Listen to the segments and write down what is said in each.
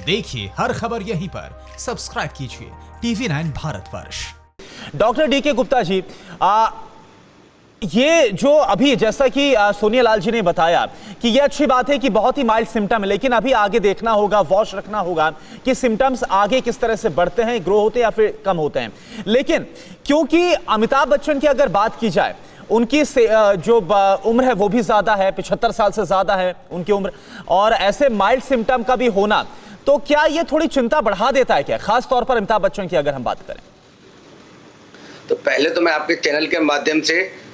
देखिए हर खबर यहीं पर, सब्सक्राइब कीजिए TV9 Bharatvarsh. Doctor D K Gupta ji, ये जो अभी जैसा कि सोनिया लाल जी ने बताया कि ये अच्छी बात है कि बहुत ही माइल्ड सिम्टम है, लेकिन अभी आगे देखना होगा, वॉच रखना होगा कि सिम्टम्स आगे किस तरह से बढ़ते हैं, ग्रो होते हैं या फिर कम होते हैं। लेकिन क्योंकि अमिताभ बच्चन की अगर बात की जाए, उनकी जो उम्र है वो भी ज्यादा है, 75 साल से ज्यादा है उनकी उम्र, और ऐसे माइल्ड सिम्टम का भी होना, तो क्या ये थोड़ी चिंता बढ़ा देता है क्या, खास तौर पर अमिताभ बच्चन की अगर हम बात करें? तो पहले तो मैं आपके चैनल के माध्यम से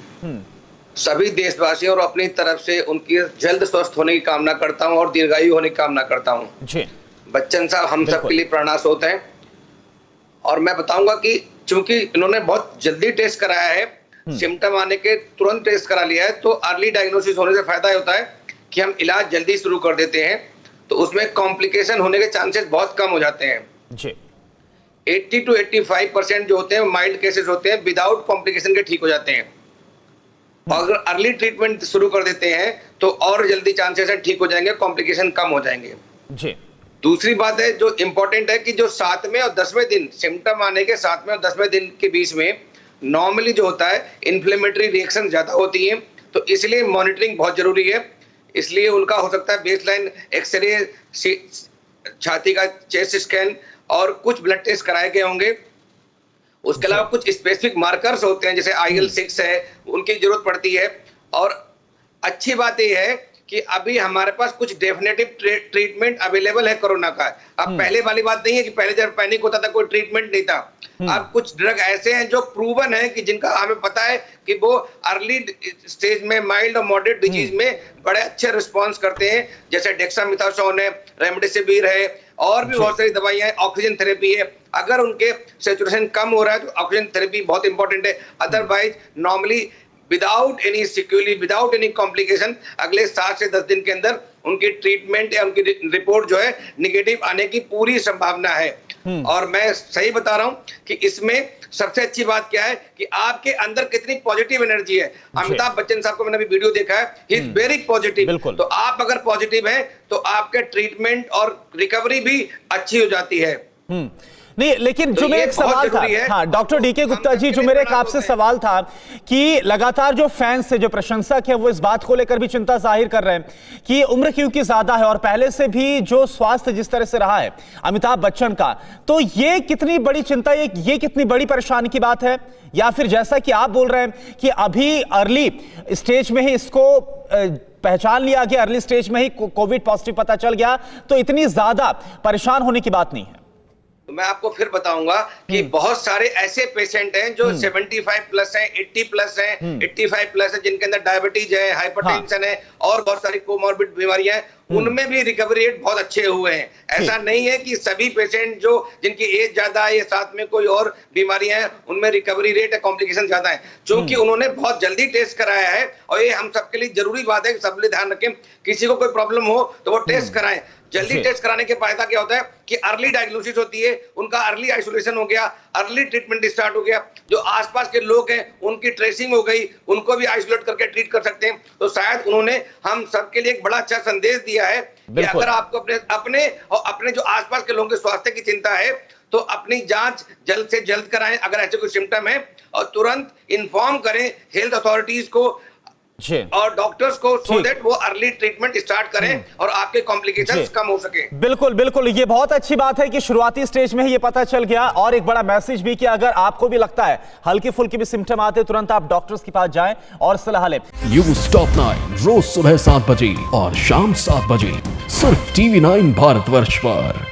सभी देशवासियों और अपनी तरफ से उनकी जल्द स्वस्थ होने की कामना करता हूं और दीर्घायु होने की कामना करता हूं जी। बच्चन साहब हम सब के लिए प्राणासोत हैं, और मैं बताऊंगा कि चूंकि इन्होंने बहुत जल्दी टेस्ट कराया है, सिम्टम आने के तुरंत टेस्ट करा लिया है, तो अर्ली डायग्नोसिस होने से फायदा होता है कि हम इलाज जल्दी शुरू कर देते हैं, तो उसमें कॉम्प्लिकेशन होने के चांसेस बहुत कम हो जाते हैं जी। 80 to 85% जो होते हैं माइल्ड केसेस होते हैं, विदाउट कॉम्प्लिकेशन के ठीक हो जाते हैं। अगर अर्ली ट्रीटमेंट शुरू कर देते हैं तो और जल्दी चांसेस है ठीक हो जाएंगे, कॉम्प्लिकेशन कम हो जाएंगे जी। दूसरी बात है जो इंपॉर्टेंट है कि जो 7वें और 10वें दिन, सिम्टम आने के 7वें और 10वें दिन के बीच में नॉर्मली जो होता है इन्फ्लेमेटरी रिएक्शन ज्यादा होती है, तो इसलिए मॉनिटरिंग बहुत जरूरी है। इसलिए उनका हो सकता है बेसलाइन एक्सरे, छाती का चेस्ट स्कैन और कुछ ब्लड टेस्ट कराए गए होंगे। उसके अलावा कुछ स्पेसिफिक मार्कर्स होते हैं जैसे IL-6 है, उनकी जरूरत पड़ती है। और अच्छी बात यह है कि अभी हमारे पास कुछ डेफिनेटिव ट्रीटमेंट अवेलेबल है कोरोना का। अब पहले वाली बात नहीं है कि पहले जब पैनिक होता था कोई ट्रीटमेंट नहीं था। अब कुछ ड्रग ऐसे हैं जो प्रूवन है कि जिनका हमें पता है कि वो अर्ली स्टेज में माइल्ड और मॉडरेट डिजीज में बड़े अच्छे रिस्पॉन्स करते हैं, जैसे डेक्सामेथासोन है, रेमडेसिविर है, और भी बहुत सारी दवाइयां हैं, ऑक्सीजन थेरेपी है। अगर उनके सैचुरेशन कम हो रहा है तो ऑक्सीजन थेरेपी बहुत इंपॉर्टेंट है। Otherwise normally without any sequelae, without any complication अगले 7 से 10 दिन के अंदर उनकी ट्रीटमेंट या उनकी रिपोर्ट जो है निगेटिव आने की पूरी संभावना है। और मैं सही बता रहा हूं कि इसमें सबसे अच्छी बात क्या है कि आपके अंदर कितनी पॉजिटिव एनर्जी है। अमिताभ बच्चन साहब को मैंने अभी वीडियो देखा है, ही इज वेरी पॉजिटिव। तो आप अगर पॉजिटिव हैं तो आपके ट्रीटमेंट और रिकवरी भी अच्छी हो जाती है। नहीं, लेकिन जो मेरा एक सवाल था, हाँ डॉक्टर डीके गुप्ता जी, जो मेरे एक आपसे सवाल था कि लगातार जो फैंस है, जो प्रशंसक है, वो इस बात को लेकर भी चिंता जाहिर कर रहे हैं कि उम्र क्योंकि ज्यादा है और पहले से भी जो स्वास्थ्य जिस तरह से रहा है अमिताभ बच्चन का, तो ये कितनी बड़ी चिंता, ये कितनी बड़ी परेशानी की बात है? या फिर जैसा कि आप बोल रहे हैं कि अभी अर्ली स्टेज में ही इसको पहचान लिया गया, अर्ली स्टेज में ही कोविड पॉजिटिव पता चल गया, तो इतनी ज्यादा परेशान होने की बात नहीं है? तो मैं आपको फिर बताऊंगा कि बहुत सारे ऐसे पेशेंट हैं जो 75 प्लस हैं, 80 प्लस हैं, 85 प्लस है, जिनके अंदर डायबिटीज है, हाइपरटेंशन है और बहुत सारी कोमॉर्बिड बीमारियां हैं, उनमें भी रिकवरी रेट बहुत अच्छे हुए हैं। ऐसा नहीं है कि सभी पेशेंट जो जिनकी एज ज्यादा है या साथ में कोई और बीमारियां हैं उनमें रिकवरी रेट या कॉम्प्लिकेशन ज्यादा है, क्योंकि उन्होंने बहुत जल्दी टेस्ट कराया है। और ये हम सबके लिए जरूरी बात है कि सब लोग ध्यान रखें, किसी को कोई प्रॉब्लम हो तो वो टेस्ट कराएं। जल्दी टेस्ट कराने के फायदा क्या होता है कि अर्ली डायग्नोसिस होती है, उनका अर्ली आइसोलेशन हो गया, अर्ली ट्रीटमेंट स्टार्ट हो गया, जो आसपास के लोग हैं उनकी ट्रेसिंग हो गई, उनको भी आइसोलेट करके ट्रीट कर सकते हैं। तो शायद उन्होंने हम सबके लिए एक बड़ा अच्छा संदेश दिया है कि अगर आपको अपने जो आसपास के लोगों के स्वास्थ्य की चिंता है तो अपनी जांच जल्द से जल्द कराएं अगर ऐसे कोई सिम्टम है, और तुरंत इन्फॉर्म करें हेल्थ अथॉरिटीज को और डॉक्टर्स को, सो दैट वो अर्ली ट्रीटमेंट स्टार्ट करें और आपके कॉम्प्लिकेशंस कम हो सके। बिल्कुल बिल्कुल, ये बहुत अच्छी बात है कि शुरुआती स्टेज में ही ये पता चल गया, और एक बड़ा मैसेज भी कि अगर आपको भी लगता है हल्की फुल्की भी सिम्टम आते तुरंत आप डॉक्टर्स के पास जाएं और सलाह लें। न्यूज़ टॉप 9 रोज सुबह 7 बजे और शाम 7 बजे सिर्फ TV9 भारतवर्ष पर।